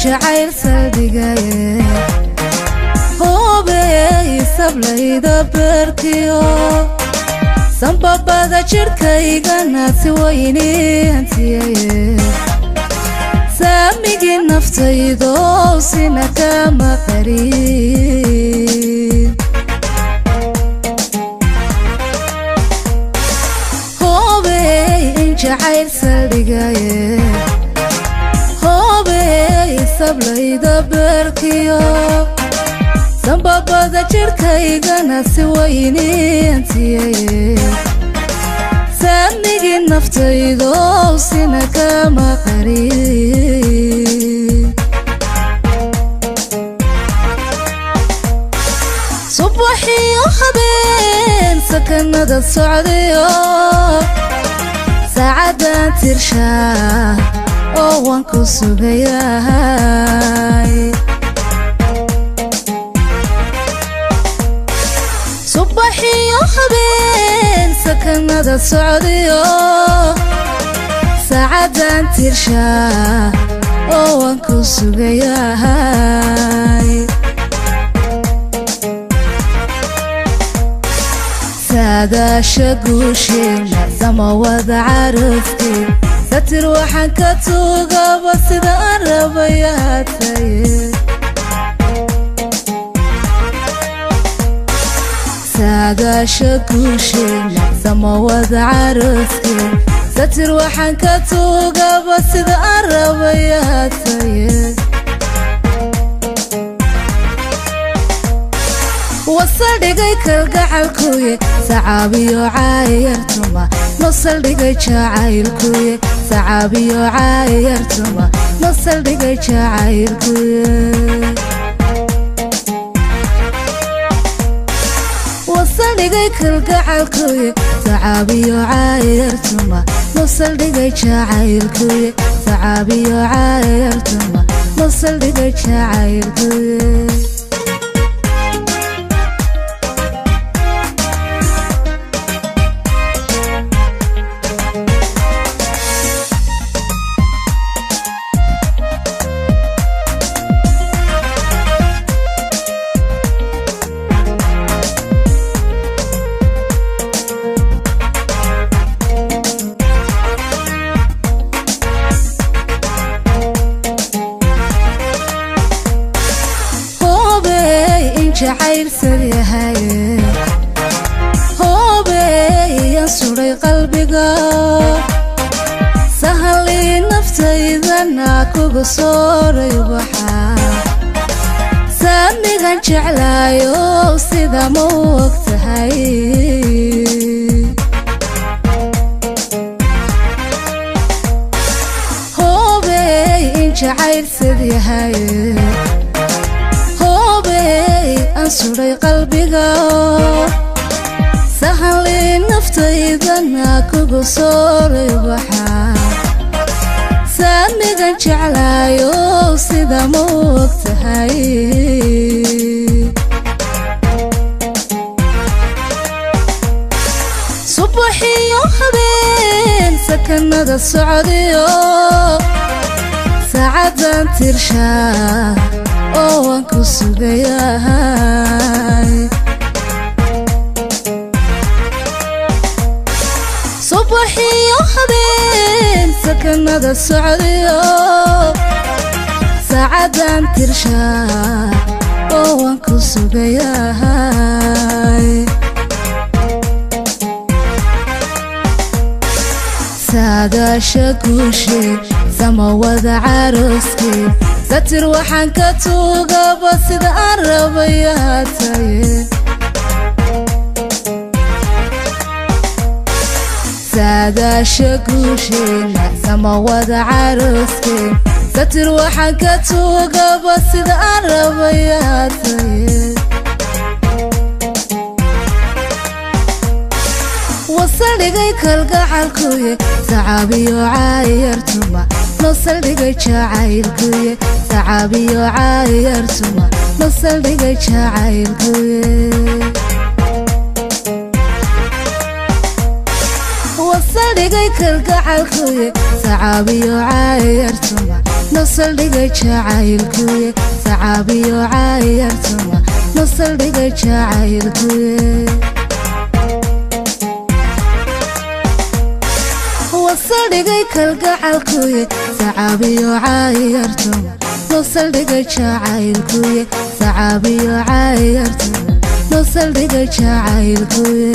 jacayl saldhigaye hubey sablayda beerkiyo sanbabada jirkaygana si weyni hantiyaye saamigii naftaydo sina kama qarin hubey jacayl saldhigaye hubey sablayda beerkiyo sanbabada jirkaygana si weyni hantiyaye saamigii naftaydo sina kama qarin subaxiyo habeen sakanada socdayo saacadan tirshaa oo waan ku sugayahay subaxiyo habeen sakanada socdayo saacadan tirshaa oo waan ku sugayahay saadaasha guusheena samawada carafkeen satir waxaan ka tuugaba sida aan rabayaataye saadaasha guusheena samawada carafkeen satir waxaan ka tuugaba sida aan rabayaataye wasaldhigay kalgacalkuye sacaabiyo caayartuma nosaldhigay jacaylkuye sacaabiyo caayartuma nosaldhigay jacaylkuye wasaldhigay kalgacalkuye sacaabiyo caayartuma nosaldhigay jacaylkuye sacaabiyo caayartuma nosaldhigay jacaylkuye jacayl saliyahaye hubey yansuray qalbiga sahalii naftaydana kuga sooray waxaa saamigan jeclaayo sida ma og tahay hubey jacayl saliyahaye ansuray qalbiga sahalii naftaydana kuga sooray waxaa saamigan jeclaayo sida ma og tahay subaxiyo habeen sakanada socdayo saacadan tirshaa oo waan ku sugayahay subaxiyo habeen sakanada socdayo saacadan tirshaa oo waan ku sugayahay saadaasha guusheen samawada carooskeen satir waxaan ka tuugaba sida aan rabayaataye saadaasha guusheena samawada carooskeen satir waxaan ka tuugaba sida aan rabayaataye wasaldhigay kalgacalkuye sacaabiyo caayartuma nosaldhigay jacaylkuye sacaabiyo caayartuma nosaldhigay jacaylkuye wasaldhigay kalgacalkuye sacaabiyo caayartuma نوصل دقا جعايلكوي صعابي وعايرتما نوصل دقا جعايلكوي وصل دقا كالقعالكوي صعابي وعايرتما نوصل دقا جعايلكوي صعابي وعايرتما نوصل دقا جعايلكوي